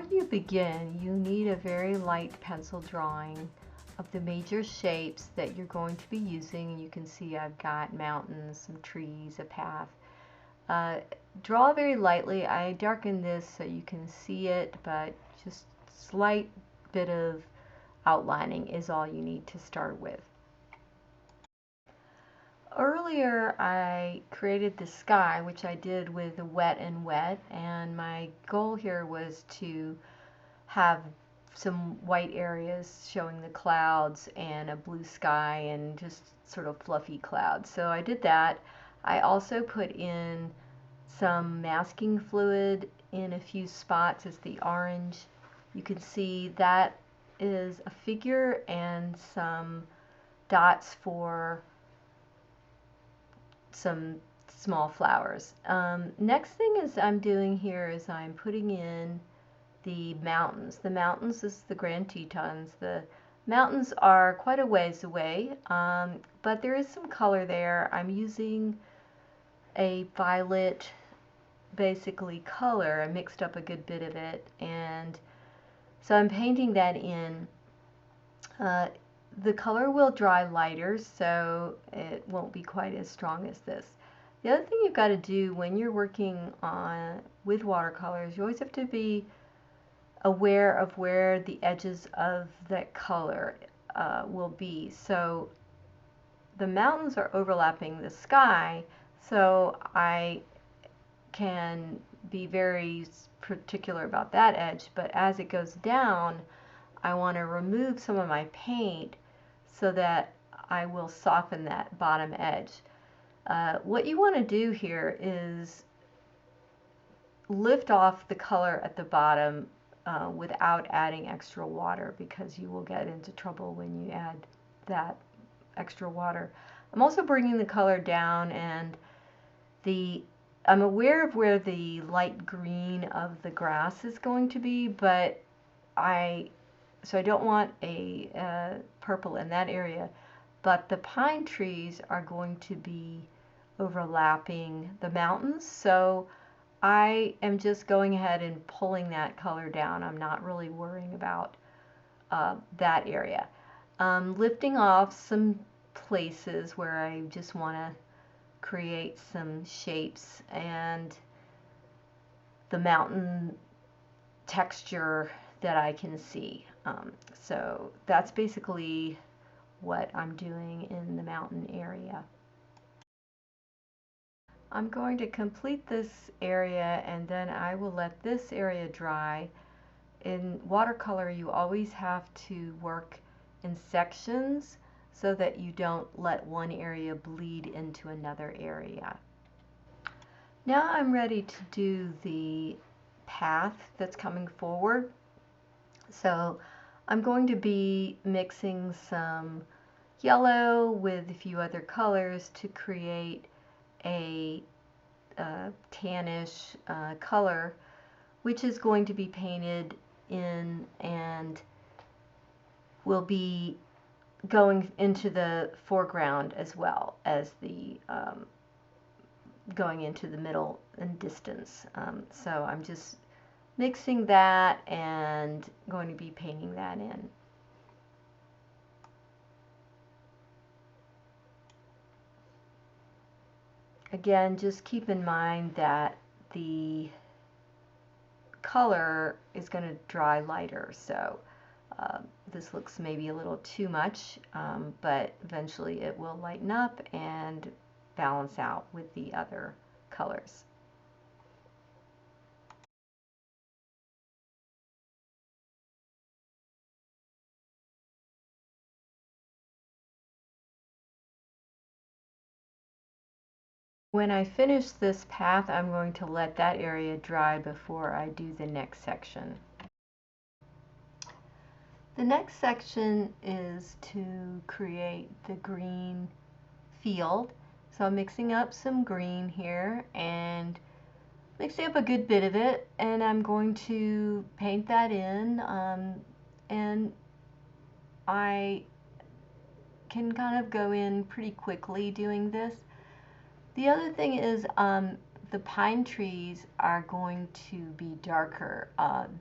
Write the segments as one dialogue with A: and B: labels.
A: Before you begin, you need a very light pencil drawing of the major shapes that you're going to be using. You can see I've got mountains, some trees, a path. Draw very lightly. I darken this so you can see it, but just slight bit of outlining is all you need to start with. Earlier I created the sky, which I did with a wet and wet, and my goal here was to have some white areas showing the clouds and a blue sky and just sort of fluffy clouds. So I did that. I also put in some masking fluid in a few spots as the orange. You can see that is a figure and some dots for some small flowers. Next thing is I'm doing here is I'm putting in the mountains. The mountains is the Grand Tetons. The mountains are quite a ways away, but there is some color there. I'm using a violet basically color. I mixed up a good bit of it, and so I'm painting that in. The color will dry lighter, so it won't be quite as strong as this. The other thing you've got to do when you're working with watercolors, you always have to be aware of where the edges of that color will be. So the mountains are overlapping the sky, so I can be very particular about that edge, but as it goes down, I want to remove some of my paint so that I will soften that bottom edge. What you want to do here is lift off the color at the bottom without adding extra water, because you will get into trouble when you add that extra water. I'm also bringing the color down, and I'm aware of where the light green of the grass is going to be, but so I don't want a purple in that area, but the pine trees are going to be overlapping the mountains, so I am just going ahead and pulling that color down. I'm not really worrying about that area. Lifting off some places where I just want to create some shapes and the mountain texture that I can see. So that's basically what I'm doing in the mountain area. I'm going to complete this area, and then I will let this area dry. In watercolor, you always have to work in sections so that you don't let one area bleed into another area. Now I'm ready to do the path that's coming forward. So I'm going to be mixing some yellow with a few other colors to create a tannish color, which is going to be painted in and will be going into the foreground as well as the going into the middle and distance. So I'm just mixing that and going to be painting that in. Again, just keep in mind that the color is going to dry lighter, so this looks maybe a little too much, but eventually it will lighten up and balance out with the other colors. When I finish this path, I'm going to let that area dry before I do the next section. The next section is to create the green field. So I'm mixing up some green here and mixing up a good bit of it, and I'm going to paint that in, and I can kind of go in pretty quickly doing this. The other thing is the pine trees are going to be darker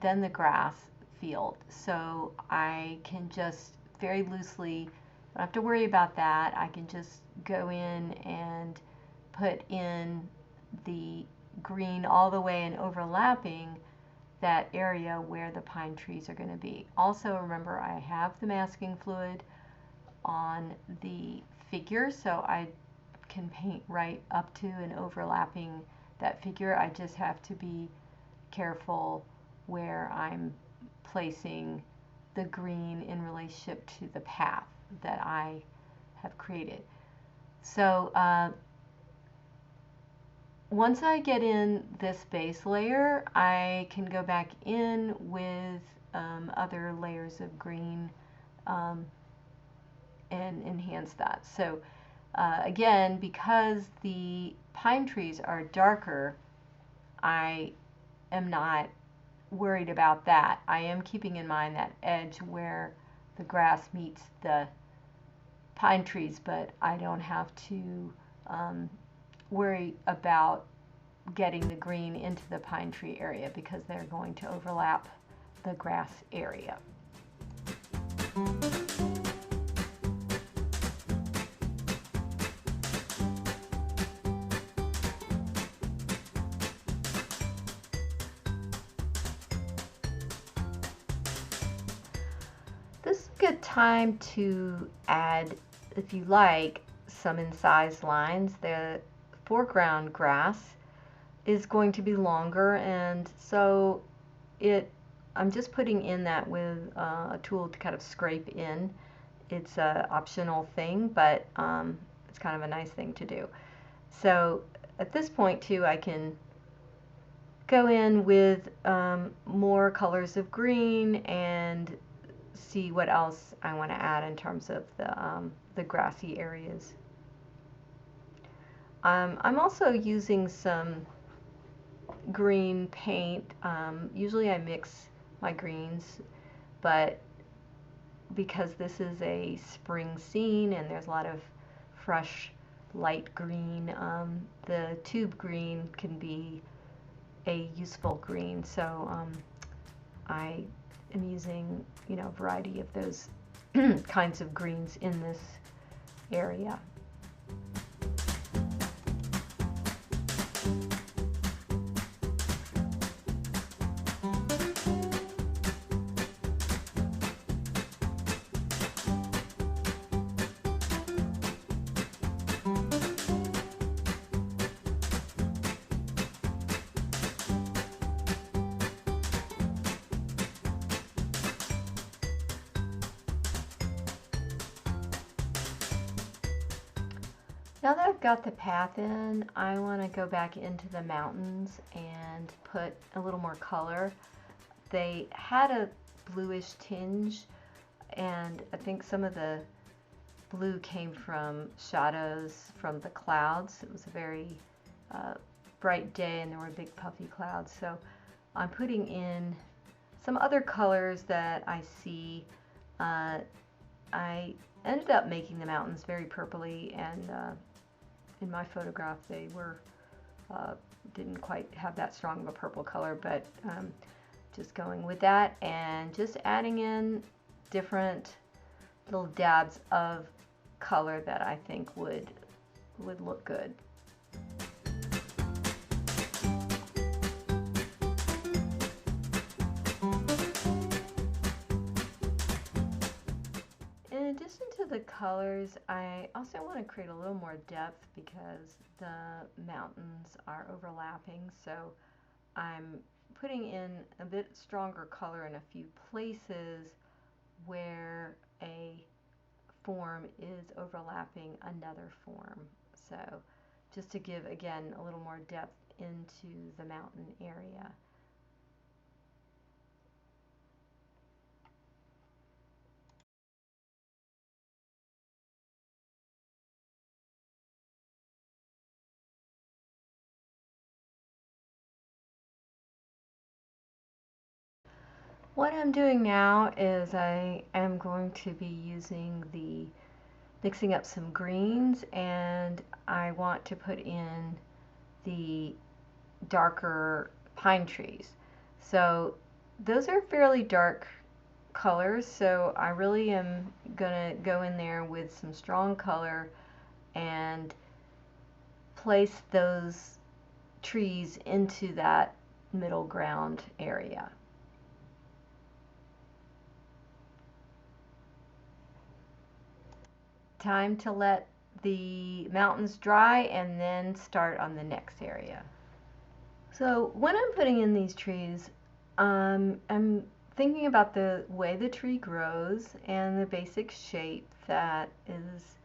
A: than the grass field. So I can just very loosely, don't have to worry about that. I can just go in and put in the green all the way and overlapping that area where the pine trees are going to be. Also, remember, I have the masking fluid on the figure, so I can paint right up to and overlapping that figure. I just have to be careful where I'm placing the green in relationship to the path that I have created. So once I get in this base layer, I can go back in with other layers of green and enhance that. So again, because the pine trees are darker, I am not worried about that. I am keeping in mind that edge where the grass meets the pine trees, but I don't have to worry about getting the green into the pine tree area because they're going to overlap the grass area. This is a good time to add, if you like, some incised lines. The foreground grass is going to be longer, and so I'm just putting in that with a tool to kind of scrape in. It's an optional thing, but it's kind of a nice thing to do. So at this point too, I can go in with more colors of green and see what else I want to add in terms of the grassy areas. I'm also using some green paint. Usually I mix my greens, but because this is a spring scene and there's a lot of fresh light green, the tube green can be a useful green. So I am using, a variety of those kinds of greens in this area. Now that I've got the path in, I want to go back into the mountains and put a little more color. They had a bluish tinge, and I think some of the blue came from shadows from the clouds. It was a very bright day and there were big puffy clouds. So I'm putting in some other colors that I see. I ended up making the mountains very purpley, and in my photograph they were didn't quite have that strong of a purple color, but just going with that and just adding in different little dabs of color that I think would look good. In addition to the colors, I also want to create a little more depth because the mountains are overlapping, so I'm putting in a bit stronger color in a few places where a form is overlapping another form. So just to give, again, a little more depth into the mountain area. What I'm doing now is I am going to be mixing up some greens, and I want to put in the darker pine trees. So those are fairly dark colors, so I really am gonna go in there with some strong color and place those trees into that middle ground area. Time to let the mountains dry and then start on the next area. So when I'm putting in these trees, I'm thinking about the way the tree grows and the basic shape that is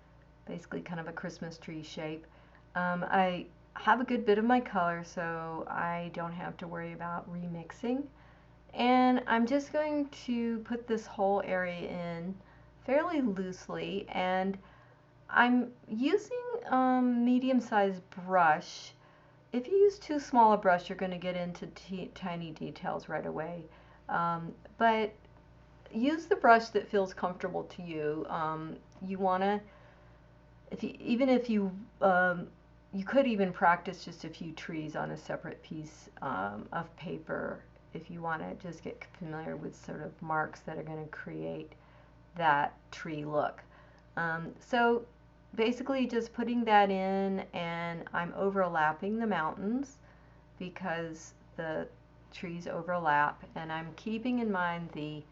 A: basically kind of a Christmas tree shape. I have a good bit of my color, so I don't have to worry about remixing. And I'm just going to put this whole area in fairly loosely, and I'm using medium-sized brush. If you use too small a brush, you're going to get into tiny details right away. But use the brush that feels comfortable to you. You want to, even if you, you could even practice just a few trees on a separate piece of paper if you want to just get familiar with sort of marks that are going to create that tree look. So basically just putting that in, and I'm overlapping the mountains because the trees overlap, and I'm keeping in mind the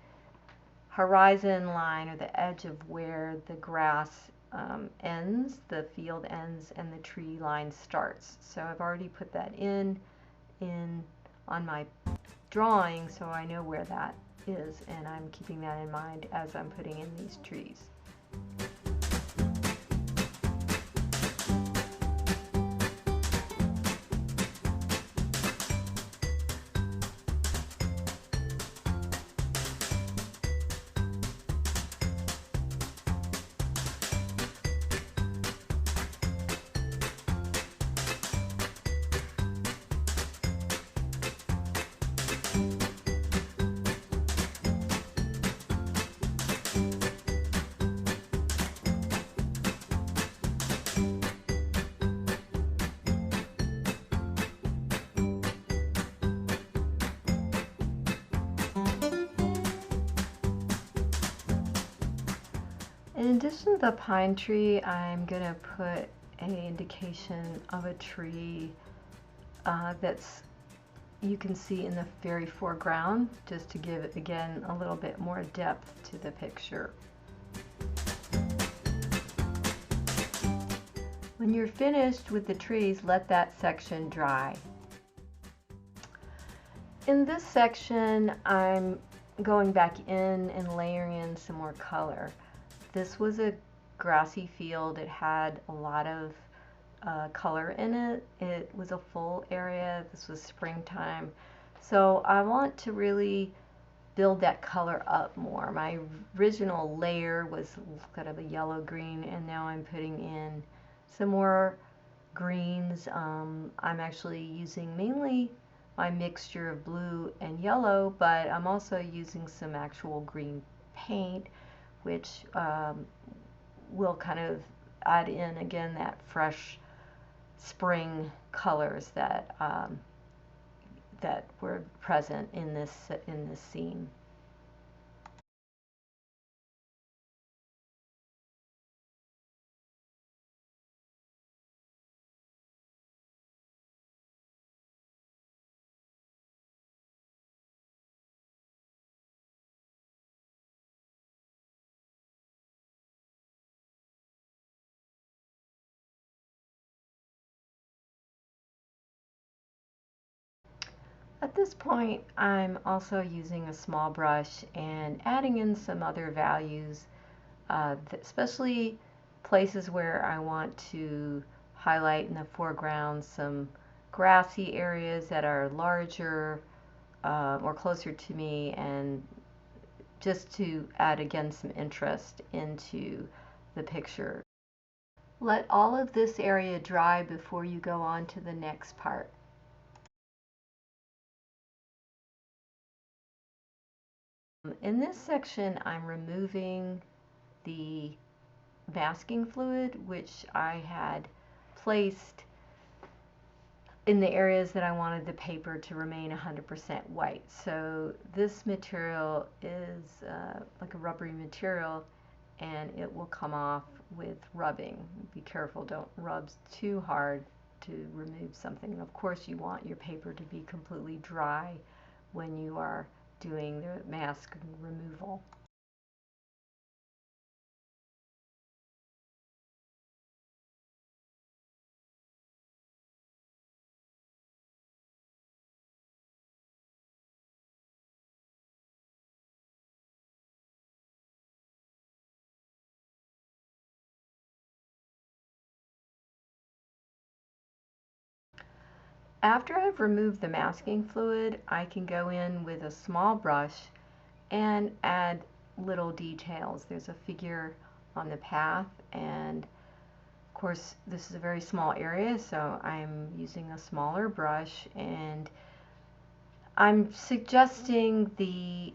A: horizon line or the edge of where the grass ends, the field ends, and the tree line starts. So I've already put that in on my drawing, so I know where that is, and I'm keeping that in mind as I'm putting in these trees. In addition to the pine tree, I'm going to put an indication of a tree that's you can see in the very foreground, just to give it again a little bit more depth to the picture. When you're finished with the trees, let that section dry. In this section, I'm going back in and layering in some more color. This was a grassy field. It had a lot of color in it. It was a full area. This was springtime. So I want to really build that color up more. My original layer was kind of a yellow-green, and now I'm putting in some more greens. I'm actually using mainly my mixture of blue and yellow, but I'm also using some actual green paint, which will kind of add in again that fresh spring colors that that were present in this scene. At this point, I'm also using a small brush and adding in some other values, especially places where I want to highlight in the foreground some grassy areas that are larger or closer to me, and just to add again some interest into the picture. Let all of this area dry before you go on to the next part. In this section, I'm removing the masking fluid, which I had placed in the areas that I wanted the paper to remain 100% white. So this material is like a rubbery material, and it will come off with rubbing. Be careful, don't rub too hard to remove something. And of course you want your paper to be completely dry when you are doing the mask removal. After I've removed the masking fluid, I can go in with a small brush and add little details. There's a figure on the path, and of course this is a very small area, so I'm using a smaller brush, and I'm suggesting the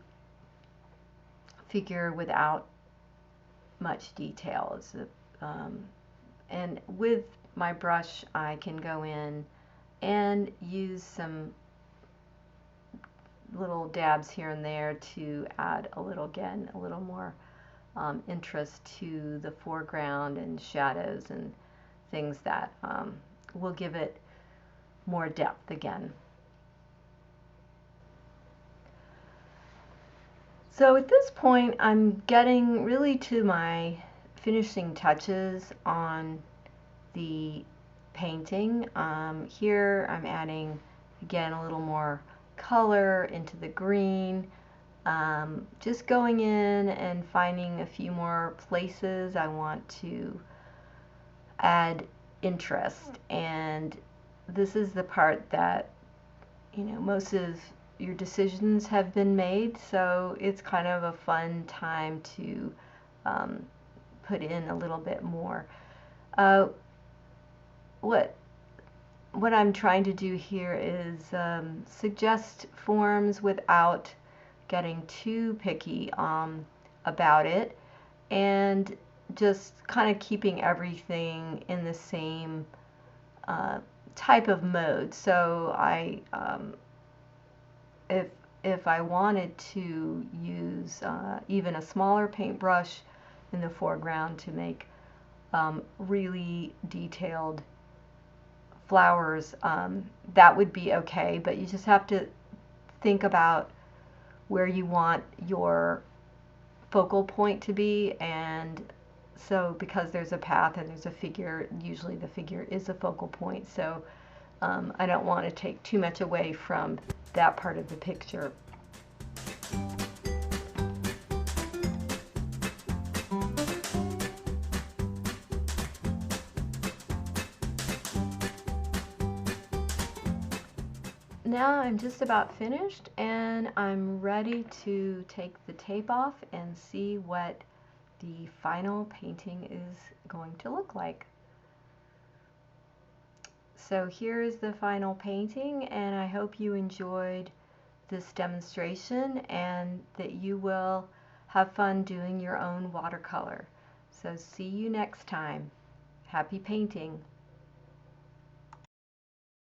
A: figure without much detail. And with my brush I can go in and use some little dabs here and there to add a little, again, a little more interest to the foreground and shadows and things that will give it more depth again. So at this point I'm getting really to my finishing touches on the painting. Here I'm adding again a little more color into the green, just going in and finding a few more places I want to add interest. And this is the part that, you know, most of your decisions have been made, so it's kind of a fun time to put in a little bit more. What I'm trying to do here is suggest forms without getting too picky about it, and just kind of keeping everything in the same type of mode. So if I wanted to use even a smaller paintbrush in the foreground to make really detailed flowers, that would be okay, but you just have to think about where you want your focal point to be. And so because there's a path and there's a figure, usually the figure is a focal point, so I don't want to take too much away from that part of the picture. Now I'm just about finished, and I'm ready to take the tape off and see what the final painting is going to look like. So here is the final painting, and I hope you enjoyed this demonstration and that you will have fun doing your own watercolor. So see you next time. Happy painting!